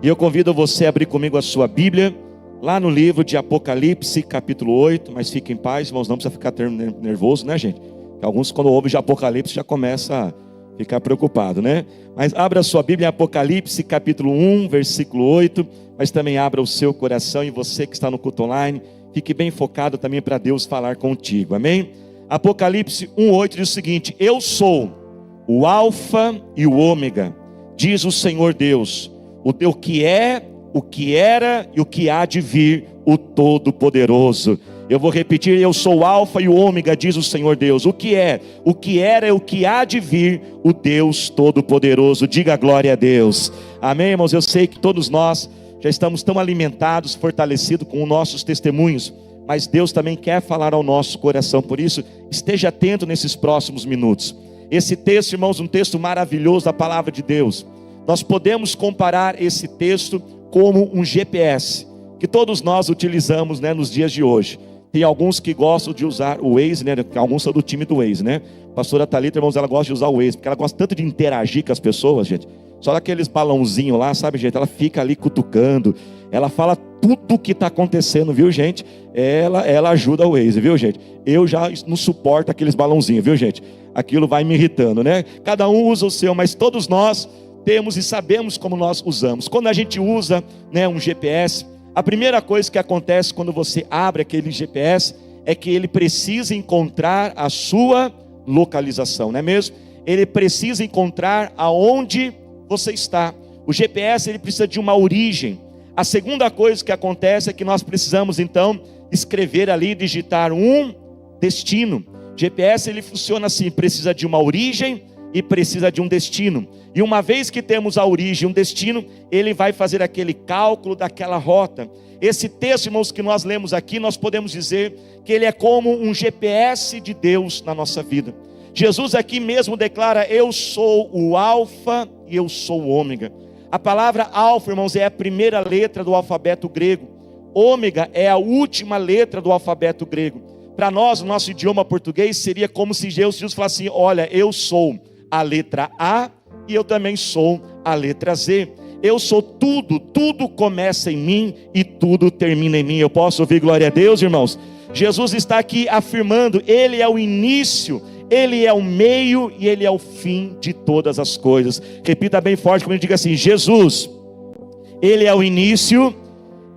E eu convido você a abrir comigo a sua Bíblia, lá no livro de Apocalipse, capítulo 8. Mas fique em paz, irmãos, não precisa ficar nervoso, né, gente? Porque alguns, quando ouvem de Apocalipse, já começam a ficar preocupado, né? Mas abra a sua Bíblia em Apocalipse, capítulo 1, versículo 8. Mas também abra o seu coração, e você que está no culto online, fique bem focado também para Deus falar contigo, amém? Apocalipse 1, 8 diz o seguinte: eu sou o Alfa e o Ômega, diz o Senhor Deus, o teu que é, o que era e o que há de vir, o Todo-Poderoso. Eu vou repetir: eu sou o Alfa e o Ômega, diz o Senhor Deus, o que é, o que era e o que há de vir, o Deus Todo-Poderoso. Diga glória a Deus, amém, irmãos? Eu sei que todos nós já estamos tão alimentados, fortalecidos com os nossos testemunhos, mas Deus também quer falar ao nosso coração. Por isso, esteja atento nesses próximos minutos. Esse texto, irmãos, um texto maravilhoso da palavra de Deus. Nós podemos comparar esse texto como um GPS, que todos nós utilizamos, né, nos dias de hoje. Tem alguns que gostam de usar o Waze, né? Alguns são do time do Waze, né? A pastora Thalita, irmãos, ela gosta de usar o Waze, porque ela gosta tanto de interagir com as pessoas, gente. Só daqueles balãozinhos lá, sabe, gente? Ela fica ali cutucando, ela fala tudo o que está acontecendo, viu, gente? Ela ajuda o Waze, viu, gente? Eu já não suporto aqueles balãozinhos, viu, gente? Aquilo vai me irritando, né? Cada um usa o seu, mas todos nós temos e sabemos como nós usamos. Quando a gente usa, né, um GPS, a primeira coisa que acontece quando você abre aquele GPS é que ele precisa encontrar a sua localização, não é mesmo? Ele precisa encontrar aonde você está. O GPS, ele precisa de uma origem. A segunda coisa que acontece é que nós precisamos então escrever ali, digitar um destino. GPS, ele funciona assim: precisa de uma origem e precisa de um destino. E uma vez que temos a origem e um destino, ele vai fazer aquele cálculo daquela rota. Esse texto, irmãos, que nós lemos aqui, nós podemos dizer que ele é como um GPS de Deus na nossa vida. Jesus aqui mesmo declara: eu sou o Alfa e eu sou o Ômega. A palavra Alfa, irmãos, é a primeira letra do alfabeto grego. Ômega é a última letra do alfabeto grego. Para nós, no nosso idioma português, seria como se Jesus falasse assim: olha, eu sou a letra A e eu também sou a letra Z. Eu sou tudo, tudo começa em mim e tudo termina em mim. Eu posso ouvir glória a Deus, irmãos? Jesus está aqui afirmando: ele é o início, ele é o meio e ele é o fim de todas as coisas. Repita bem forte comigo, diga assim: Jesus, ele é o início,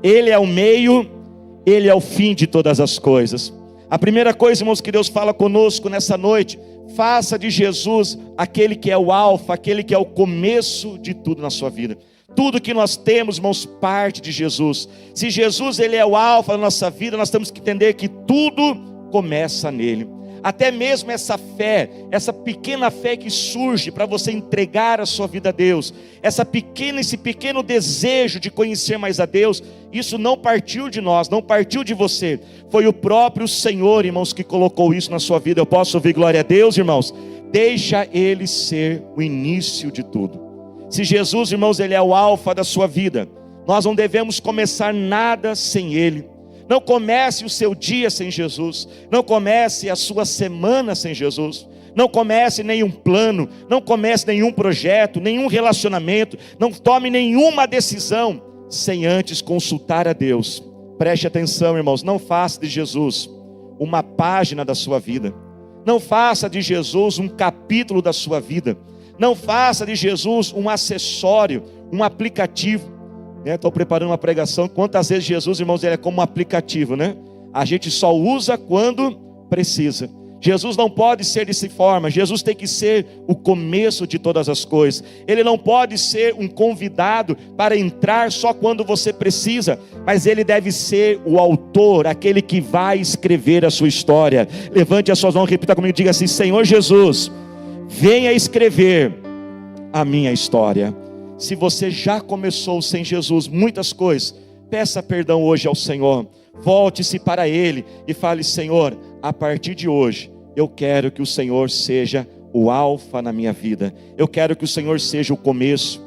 ele é o meio, ele é o fim de todas as coisas. A primeira coisa, irmãos, que Deus fala conosco nessa noite: faça de Jesus aquele que é o Alfa, aquele que é o começo de tudo na sua vida. Tudo que nós temos, irmãos, parte de Jesus. Se Jesus, ele é o Alfa da nossa vida, nós temos que entender que tudo começa nele. Até mesmo essa fé, essa pequena fé que surge para você entregar a sua vida a Deus, esse pequeno desejo de conhecer mais a Deus, isso não partiu de nós, não partiu de você. Foi o próprio Senhor, irmãos, que colocou isso na sua vida. Eu posso ouvir glória a Deus, irmãos? Deixa ele ser o início de tudo. Se Jesus, irmãos, ele é o Alfa da sua vida, nós não devemos começar nada sem ele. Não comece o seu dia sem Jesus. Não comece a sua semana sem Jesus. Não comece nenhum plano. Não comece nenhum projeto, nenhum relacionamento. Não tome nenhuma decisão sem antes consultar a Deus. Preste atenção, irmãos. Não faça de Jesus uma página da sua vida. Não faça de Jesus um capítulo da sua vida. Não faça de Jesus um acessório, um aplicativo. Estou preparando uma pregação. Quantas vezes Jesus, irmãos, ele é como um aplicativo, né? A gente só usa quando precisa. Jesus não pode ser dessa forma. Jesus tem que ser o começo de todas as coisas. Ele não pode ser um convidado para entrar só quando você precisa, mas ele deve ser o autor, aquele que vai escrever a sua história. Levante as suas mãos, repita comigo, diga assim: Senhor Jesus, venha escrever a minha história. Se você já começou sem Jesus muitas coisas, peça perdão hoje ao Senhor. Volte-se para Ele e fale: Senhor, a partir de hoje, eu quero que o Senhor seja o Alfa na minha vida. Eu quero que o Senhor seja o começo.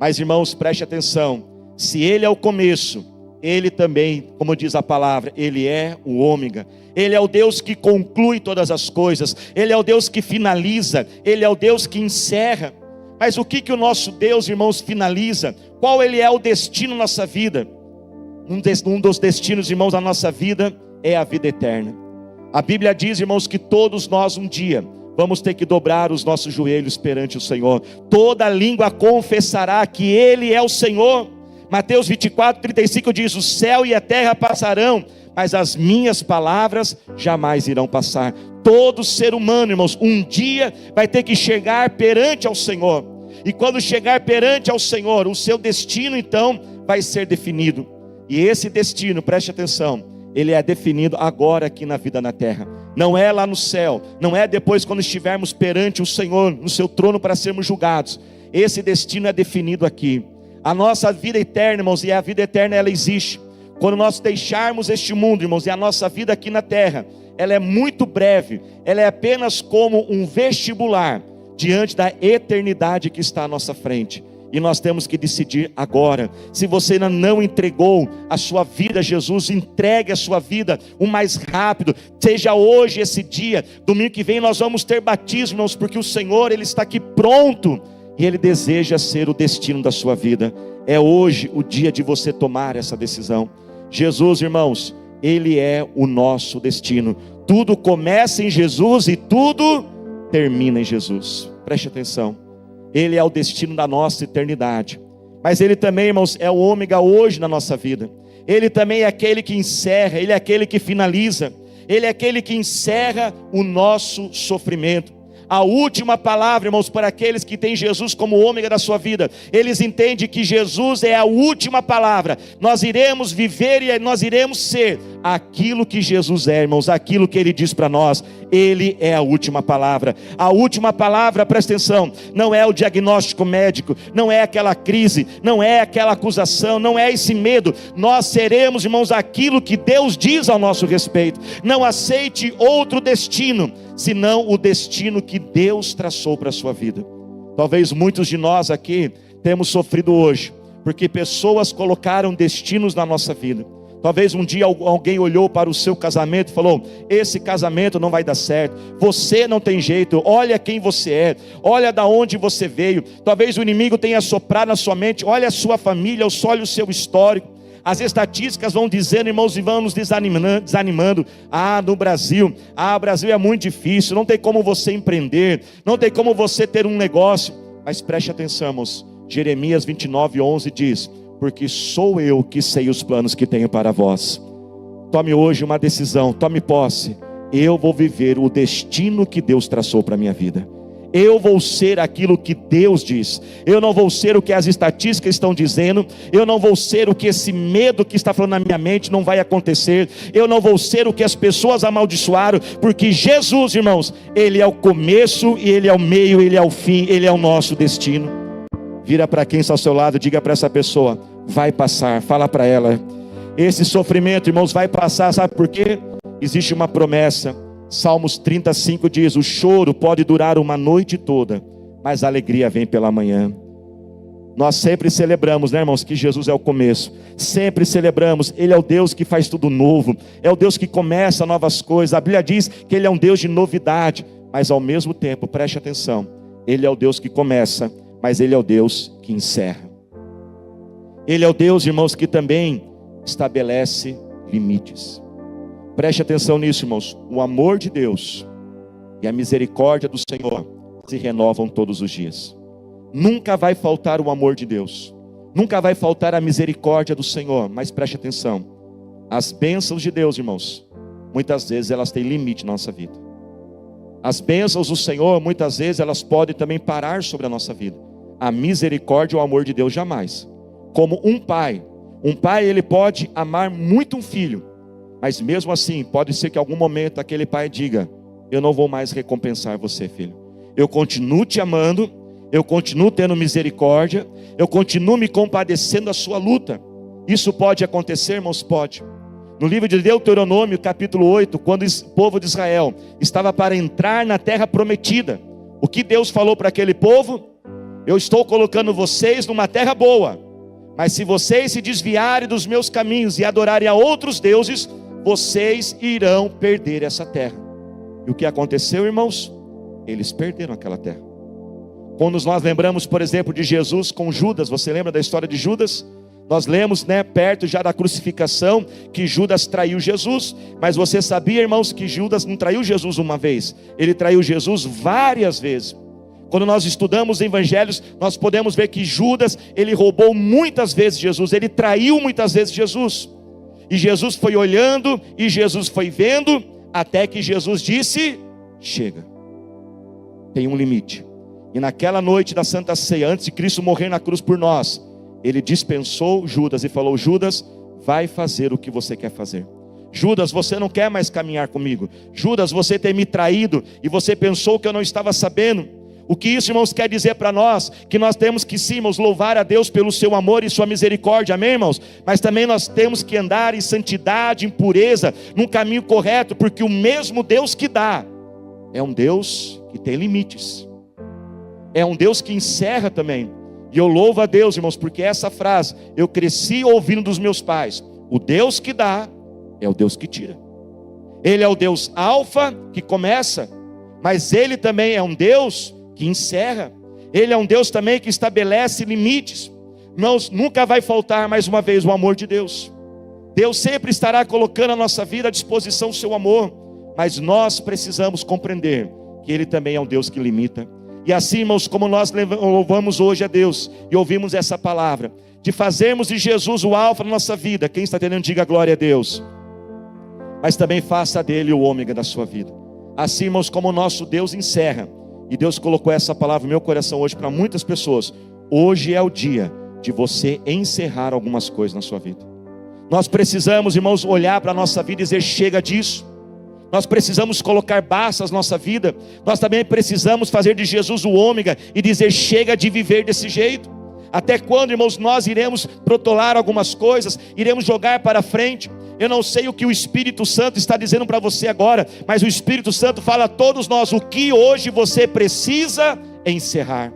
Mas, irmãos, preste atenção: se Ele é o começo, Ele também, como diz a palavra, Ele é o Ômega. Ele é o Deus que conclui todas as coisas. Ele é o Deus que finaliza. Ele é o Deus que encerra. Mas o que o nosso Deus, irmãos, finaliza? Qual ele é o destino da nossa vida? Um dos destinos, irmãos, da nossa vida é a vida eterna. A Bíblia diz, irmãos, que todos nós um dia vamos ter que dobrar os nossos joelhos perante o Senhor. Toda língua confessará que Ele é o Senhor. Mateus 24:35 diz: o céu e a terra passarão, mas as minhas palavras jamais irão passar. Todo ser humano, irmãos, um dia vai ter que chegar perante ao Senhor. E quando chegar perante ao Senhor, o seu destino então vai ser definido. E esse destino, preste atenção, ele é definido agora aqui na vida na terra. Não é lá no céu, não é depois quando estivermos perante o Senhor no seu trono para sermos julgados. Esse destino é definido aqui. A nossa vida eterna, irmãos, e a vida eterna ela existe quando nós deixarmos este mundo, irmãos. E a nossa vida aqui na terra, ela é muito breve, ela é apenas como um vestibular diante da eternidade que está à nossa frente. E nós temos que decidir agora. Se você ainda não entregou a sua vida a Jesus, entregue a sua vida o mais rápido. Seja hoje esse dia. Domingo que vem nós vamos ter batismo, irmãos, porque o Senhor, Ele está aqui pronto. E Ele deseja ser o destino da sua vida. É hoje o dia de você tomar essa decisão. Jesus, irmãos, Ele é o nosso destino. Tudo começa em Jesus e tudo termina em Jesus. Preste atenção. Ele é o destino da nossa eternidade. Mas Ele também, irmãos, é o ômega hoje na nossa vida. Ele também é aquele que encerra, Ele é aquele que finaliza. Ele é aquele que encerra o nosso sofrimento. A última palavra, irmãos, para aqueles que têm Jesus como ômega da sua vida, eles entendem que Jesus é a última palavra. Nós iremos viver e nós iremos ser aquilo que Jesus é, irmãos, aquilo que Ele diz para nós. Ele é a última palavra. A última palavra, presta atenção, não é o diagnóstico médico, não é aquela crise, não é aquela acusação, não é esse medo. Nós seremos, irmãos, aquilo que Deus diz ao nosso respeito. Não aceite outro destino, senão o destino que Deus traçou para a sua vida. Talvez muitos de nós aqui temos sofrido hoje, porque pessoas colocaram destinos na nossa vida. Talvez um dia alguém olhou para o seu casamento e falou: esse casamento não vai dar certo, você não tem jeito, olha quem você é, olha da onde você veio. Talvez o inimigo tenha soprado na sua mente: olha a sua família, olha o seu histórico. As estatísticas vão dizendo, irmãos, e vão nos desanimando. No Brasil, o Brasil é muito difícil, não tem como você empreender, não tem como você ter um negócio. Mas preste atenção, irmãos, Jeremias 29:11 diz: porque sou eu que sei os planos que tenho para vós. Tome hoje uma decisão, tome posse. Eu vou viver o destino que Deus traçou para a minha vida. Eu vou ser aquilo que Deus diz. Eu não vou ser o que as estatísticas estão dizendo. Eu não vou ser o que esse medo que está falando na minha mente não vai acontecer. Eu não vou ser o que as pessoas amaldiçoaram. Porque Jesus, irmãos, Ele é o começo e Ele é o meio, Ele é o fim, Ele é o nosso destino. Vira para quem está ao seu lado, diga para essa pessoa: vai passar. Fala para ela: esse sofrimento, irmãos, vai passar. Sabe por quê? Existe uma promessa. Salmos 35 diz: o choro pode durar uma noite toda, mas a alegria vem pela manhã. Nós sempre celebramos, né, irmãos, que Jesus é o começo. Sempre celebramos, Ele é o Deus que faz tudo novo, é o Deus que começa novas coisas. A Bíblia diz que Ele é um Deus de novidade, mas ao mesmo tempo, preste atenção, Ele é o Deus que começa, mas Ele é o Deus que encerra. Ele é o Deus, irmãos, que também estabelece limites. Preste atenção nisso, irmãos. O amor de Deus e a misericórdia do Senhor se renovam todos os dias. Nunca vai faltar o amor de Deus, nunca vai faltar a misericórdia do Senhor. Mas preste atenção, as bênçãos de Deus, irmãos, muitas vezes elas têm limite na nossa vida. As bênçãos do Senhor, muitas vezes elas podem também parar sobre a nossa vida. A misericórdia e o amor de Deus jamais. Como um pai ele pode amar muito um filho, mas mesmo assim, pode ser que em algum momento aquele pai diga: eu não vou mais recompensar você, filho. Eu continuo te amando, eu continuo tendo misericórdia, eu continuo me compadecendo da sua luta. Isso pode acontecer, irmãos? Pode. No livro de Deuteronômio, capítulo 8, quando o povo de Israel estava para entrar na terra prometida, o que Deus falou para aquele povo? Eu estou colocando vocês numa terra boa, mas se vocês se desviarem dos meus caminhos e adorarem a outros deuses, vocês irão perder essa terra. E o que aconteceu, irmãos? Eles perderam aquela terra. Quando nós lembramos, por exemplo, de Jesus com Judas, você lembra da história de Judas? Nós lemos, perto já da crucificação, que Judas traiu Jesus. Mas você sabia, irmãos, que Judas não traiu Jesus uma vez, ele traiu Jesus várias vezes. Quando nós estudamos evangelhos, nós podemos ver que Judas, ele roubou muitas vezes Jesus, ele traiu muitas vezes Jesus. E Jesus foi olhando, e Jesus foi vendo, até que Jesus disse: chega, tem um limite. E naquela noite da Santa Ceia, antes de Cristo morrer na cruz por nós, ele dispensou Judas e falou: Judas, vai fazer o que você quer fazer. Judas, você não quer mais caminhar comigo. Judas, você tem me traído e você pensou que eu não estava sabendo. O que isso, irmãos, quer dizer para nós? Que nós temos que sim, irmãos, louvar a Deus pelo seu amor e sua misericórdia, amém, irmãos? Mas também nós temos que andar em santidade, em pureza, num caminho correto, porque o mesmo Deus que dá é um Deus que tem limites, é um Deus que encerra também. E eu louvo a Deus, irmãos, porque essa frase eu cresci ouvindo dos meus pais: o Deus que dá é o Deus que tira. Ele é o Deus alfa, que começa, mas Ele também é um Deus que encerra. Ele é um Deus também que estabelece limites. Irmãos, nunca vai faltar, mais uma vez, o amor de Deus. Deus sempre estará colocando a nossa vida à disposição do seu amor, mas nós precisamos compreender que Ele também é um Deus que limita. E assim, irmãos, como nós louvamos hoje a Deus e ouvimos essa palavra, de fazermos de Jesus o alfa na nossa vida, quem está entendendo, diga glória a Deus. Mas também faça dele o ômega da sua vida. Assim, irmãos, como o nosso Deus encerra, e Deus colocou essa palavra no meu coração hoje para muitas pessoas, hoje é o dia de você encerrar algumas coisas na sua vida. Nós precisamos, irmãos, olhar para a nossa vida e dizer: chega disso. Nós precisamos colocar bastas na nossa vida. Nós também precisamos fazer de Jesus o ômega e dizer: chega de viver desse jeito. Até quando, irmãos, nós iremos protelar algumas coisas, iremos jogar para frente? Eu não sei o que o Espírito Santo está dizendo para você agora, mas o Espírito Santo fala a todos nós o que hoje você precisa encerrar.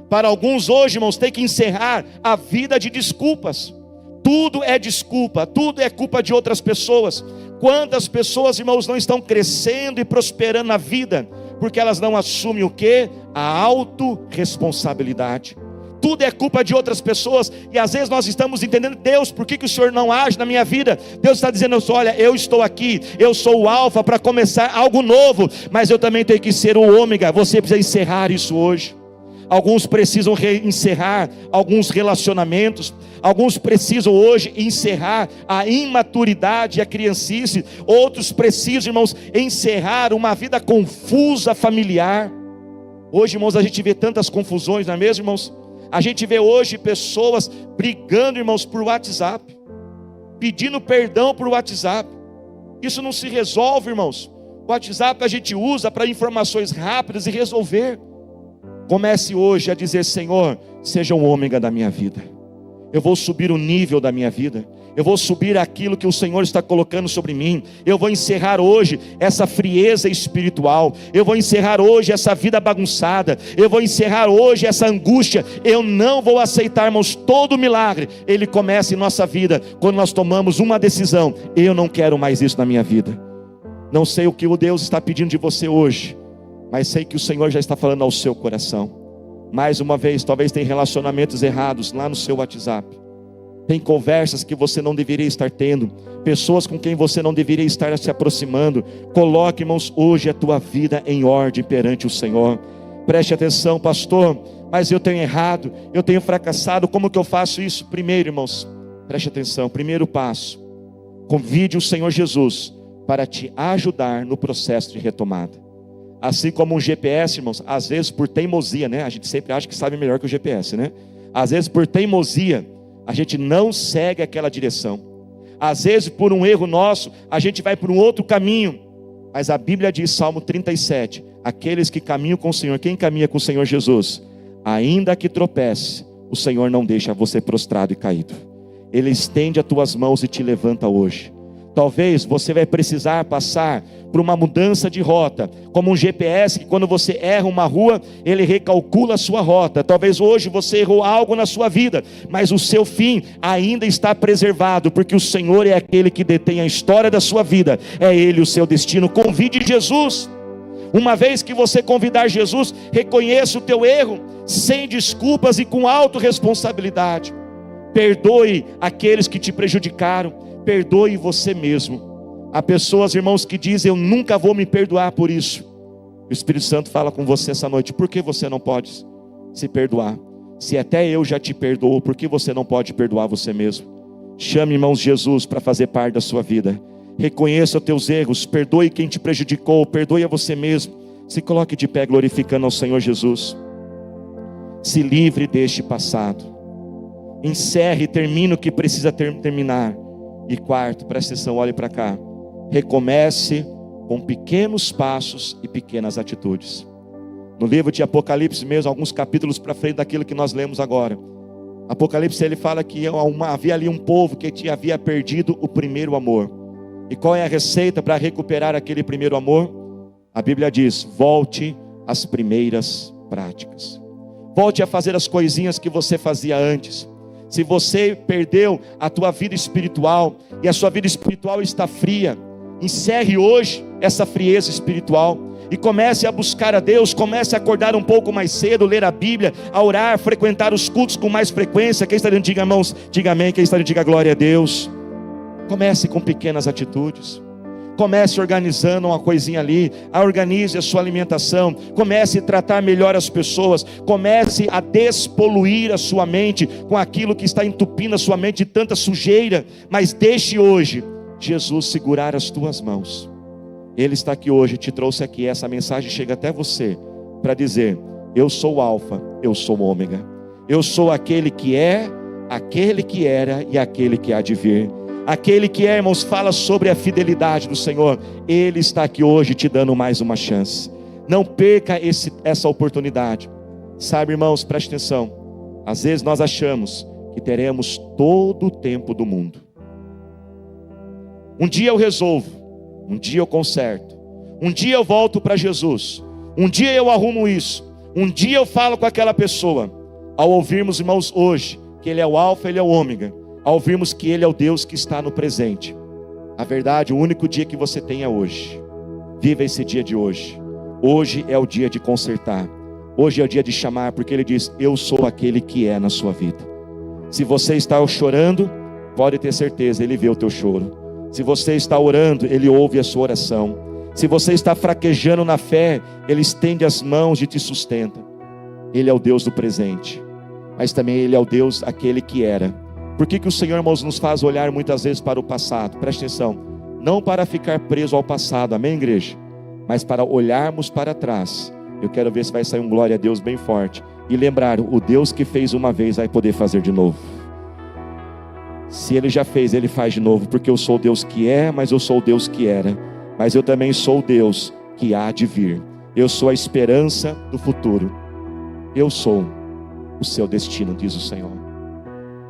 Para alguns hoje, irmãos, tem que encerrar a vida de desculpas. Tudo é desculpa, tudo é culpa de outras pessoas. Quantas pessoas, irmãos, não estão crescendo e prosperando na vida, porque elas não assumem o quê? A autorresponsabilidade. Tudo é culpa de outras pessoas, e às vezes nós estamos entendendo: Deus, por que o Senhor não age na minha vida? Deus está dizendo: olha, eu estou aqui, eu sou o alfa para começar algo novo, mas eu também tenho que ser o ômega. Você precisa encerrar isso hoje. Alguns precisam encerrar alguns relacionamentos, alguns precisam hoje encerrar a imaturidade e a criancice, outros precisam, irmãos, encerrar uma vida confusa familiar. Hoje, irmãos, a gente vê tantas confusões, não é mesmo, irmãos? A gente vê hoje pessoas brigando, irmãos, por WhatsApp, pedindo perdão por WhatsApp. Isso não se resolve, irmãos. O WhatsApp a gente usa para informações rápidas e resolver. Comece hoje a dizer: Senhor, seja o ômega da minha vida. Eu vou subir o nível da minha vida. Eu vou subir aquilo que o Senhor está colocando sobre mim. Eu vou encerrar hoje essa frieza espiritual. Eu vou encerrar hoje essa vida bagunçada. Eu vou encerrar hoje essa angústia. Eu não vou aceitar, irmãos, todo milagre. Ele começa em nossa vida quando nós tomamos uma decisão: eu não quero mais isso na minha vida. Não sei o que o Deus está pedindo de você hoje, mas sei que o Senhor já está falando ao seu coração. Mais uma vez, talvez tenha relacionamentos errados lá no seu WhatsApp. Tem conversas que você não deveria estar tendo, pessoas com quem você não deveria estar se aproximando. Coloque, irmãos, hoje a tua vida em ordem perante o Senhor. Preste atenção: pastor, mas eu tenho errado, eu tenho fracassado, como que eu faço isso? Primeiro, irmãos, preste atenção, primeiro passo: convide o Senhor Jesus para te ajudar no processo de retomada. Assim como um GPS, irmãos, às vezes por teimosia, A gente sempre acha que sabe melhor que o GPS, Às vezes por teimosia, a gente não segue aquela direção. Às vezes por um erro nosso, a gente vai por um outro caminho. Mas a Bíblia diz, Salmo 37, aqueles que caminham com o Senhor, quem caminha com o Senhor Jesus, ainda que tropece, o Senhor não deixa você prostrado e caído. Ele estende as tuas mãos e te levanta hoje. Talvez você vai precisar passar por uma mudança de rota, como um GPS que quando você erra uma rua, ele recalcula a sua rota. Talvez hoje você errou algo na sua vida, mas o seu fim ainda está preservado, porque o Senhor é aquele que detém a história da sua vida, é Ele o seu destino. Convide Jesus. Uma vez que você convidar Jesus, reconheça o teu erro, sem desculpas e com autorresponsabilidade. Perdoe aqueles que te prejudicaram, perdoe você mesmo. Há pessoas, irmãos, que dizem: eu nunca vou me perdoar por isso. O Espírito Santo fala com você essa noite: por que você não pode se perdoar? Se até eu já te perdoo, por que você não pode perdoar você mesmo? Chame, irmãos, Jesus para fazer parte da sua vida. Reconheça os teus erros, perdoe quem te prejudicou, perdoe a você mesmo. Se coloque de pé glorificando ao Senhor Jesus. Se livre deste passado. Encerre e termine o que precisa terminar. E quarto, presta atenção, olhe para cá. Recomece com pequenos passos e pequenas atitudes. No livro de Apocalipse mesmo, alguns capítulos para frente daquilo que nós lemos agora, Apocalipse, ele fala que havia ali um povo que havia perdido o primeiro amor. E qual é a receita para recuperar aquele primeiro amor? A Bíblia diz: volte às primeiras práticas. Volte a fazer as coisinhas que você fazia antes. Se você perdeu a tua vida espiritual e a sua vida espiritual está fria, encerre hoje essa frieza espiritual e comece a buscar a Deus. Comece a acordar um pouco mais cedo, ler a Bíblia, a orar, frequentar os cultos com mais frequência. Quem está dentro, diga irmãos, diga amém. Quem está dentro, diga glória a Deus. Comece com pequenas atitudes. Comece organizando uma coisinha ali. Organize a sua alimentação. Comece a tratar melhor as pessoas. Comece a despoluir a sua mente com aquilo que está entupindo a sua mente de tanta sujeira. Mas deixe hoje Jesus segurar as tuas mãos. Ele está aqui hoje, te trouxe aqui. Essa mensagem chega até você para dizer: eu sou o Alfa, eu sou o Ômega. Eu sou aquele que é, aquele que era e aquele que há de vir. Aquele que é, irmãos, fala sobre a fidelidade do Senhor. Ele está aqui hoje te dando mais uma chance. Não perca essa oportunidade. Sabe, irmãos, preste atenção. Às vezes nós achamos que teremos todo o tempo do mundo. Um dia eu resolvo, um dia eu conserto, um dia eu volto para Jesus, um dia eu arrumo isso, um dia eu falo com aquela pessoa. Ao ouvirmos, irmãos, hoje que Ele é o Alfa, Ele é o Ômega, ao ouvirmos que Ele é o Deus que está no presente, a verdade, o único dia que você tem é hoje. Viva esse dia de hoje. Hoje é o dia de consertar. Hoje é o dia de chamar, porque Ele diz: eu sou aquele que é na sua vida. Se você está chorando, pode ter certeza, Ele vê o teu choro. Se você está orando, Ele ouve a sua oração. Se você está fraquejando na fé, Ele estende as mãos e te sustenta. Ele é o Deus do presente, mas também Ele é o Deus aquele que era. Por que o Senhor, irmãos, nos faz olhar muitas vezes para o passado? Preste atenção, não para ficar preso ao passado, amém, igreja? Mas para olharmos para trás. Eu quero ver se vai sair um glória a Deus bem forte e lembrar: o Deus que fez uma vez vai poder fazer de novo. Se Ele já fez, Ele faz de novo, porque eu sou o Deus que é, mas eu sou o Deus que era, mas eu também sou o Deus que há de vir. Eu sou a esperança do futuro. Eu sou o seu destino, diz o Senhor.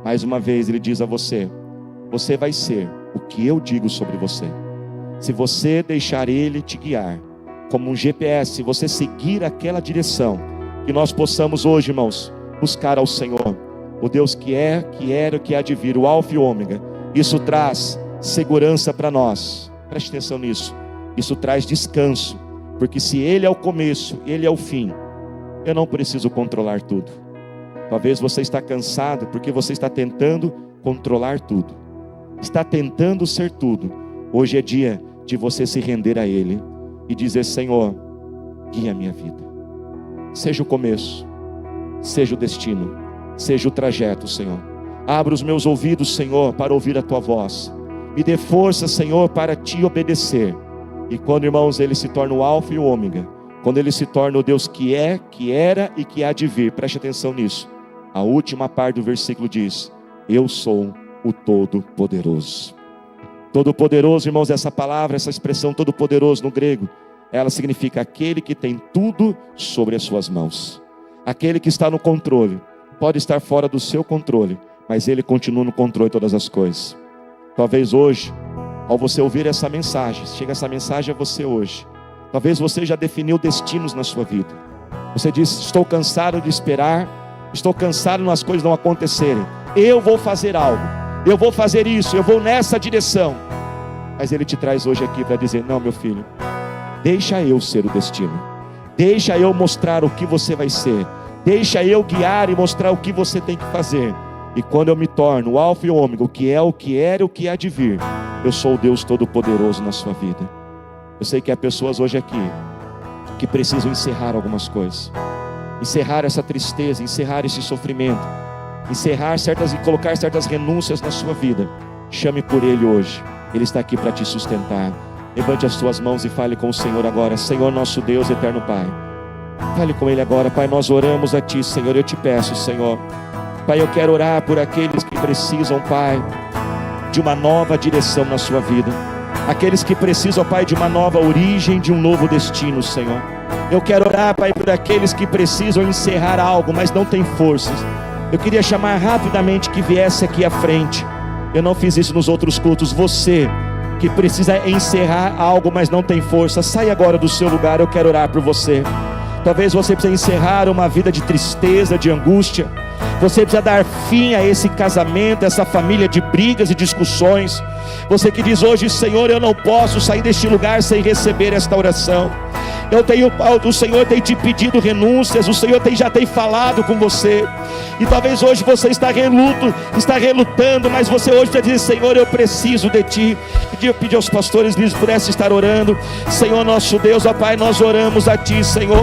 Mais uma vez Ele diz a você: você vai ser o que eu digo sobre você. Se você deixar Ele te guiar como um GPS, se você seguir aquela direção, que nós possamos hoje, irmãos, buscar ao Senhor, o Deus que é, que era, que há de vir, o Alfa e o Ômega. Isso traz segurança para nós. Preste atenção nisso. Isso traz descanso, porque se Ele é o começo, Ele é o fim, eu não preciso controlar tudo. Talvez você está cansado porque você está tentando controlar tudo, está tentando ser tudo. Hoje é dia de você se render a Ele e dizer: Senhor, guia a minha vida. Seja o começo, seja o destino, seja o trajeto, Senhor. Abra os meus ouvidos, Senhor, para ouvir a Tua voz. Me dê força, Senhor, para Te obedecer. E quando, irmãos, Ele se torna o Alfa e o Ômega, quando Ele se torna o Deus que é, que era e que há de vir, preste atenção nisso. A última parte do versículo diz: eu sou o Todo-Poderoso. Todo-Poderoso, irmãos, essa palavra, essa expressão Todo-Poderoso no grego, ela significa aquele que tem tudo sobre as suas mãos. Aquele que está no controle. Pode estar fora do seu controle, mas Ele continua no controle de todas as coisas. Talvez hoje, ao você ouvir essa mensagem, chega essa mensagem a você hoje, talvez você já definiu destinos na sua vida. Você diz: estou cansado de esperar, estou cansado nas coisas não acontecerem. Eu vou fazer algo, eu vou fazer isso, eu vou nessa direção. Mas Ele te traz hoje aqui para dizer: não, meu filho, Deixa eu ser o destino. Deixa eu mostrar o que você vai ser. Deixa eu guiar e mostrar o que você tem que fazer. E quando eu me torno o alfa e o ômega, o que é, o que era e o que há de vir, eu sou o Deus Todo-Poderoso na sua vida. Eu sei que há pessoas hoje aqui que precisam encerrar algumas coisas. Encerrar essa tristeza, encerrar esse sofrimento, encerrar certas e colocar certas renúncias na sua vida. Chame por Ele hoje. Ele está aqui para te sustentar. Levante as suas mãos e fale com o Senhor agora. Senhor nosso Deus, eterno Pai, fale com Ele agora. Pai, nós oramos a Ti, Senhor. Eu te peço, Senhor, Pai, eu quero orar por aqueles que precisam, Pai, de uma nova direção na sua vida. Aqueles que precisam, Pai, de uma nova origem, de um novo destino, Senhor. Eu quero orar, Pai, por aqueles que precisam encerrar algo, mas não têm forças. Eu queria chamar rapidamente que viesse aqui à frente. Eu não fiz isso nos outros cultos. Você que precisa encerrar algo, mas não tem força, sai agora do seu lugar. Eu quero orar por você. Talvez você precise encerrar uma vida de tristeza, de angústia. Você precisa dar fim a esse casamento, essa família de brigas e discussões. Você que diz hoje: Senhor, eu não posso sair deste lugar sem receber esta oração. O Senhor tem te pedido renúncias, o Senhor já tem falado com você. E talvez hoje você está relutando, mas você hoje está dizendo: Senhor, eu preciso de Ti. Eu pedi aos pastores que eles pudessem estar orando. Senhor nosso Deus, ó Pai, nós oramos a Ti, Senhor.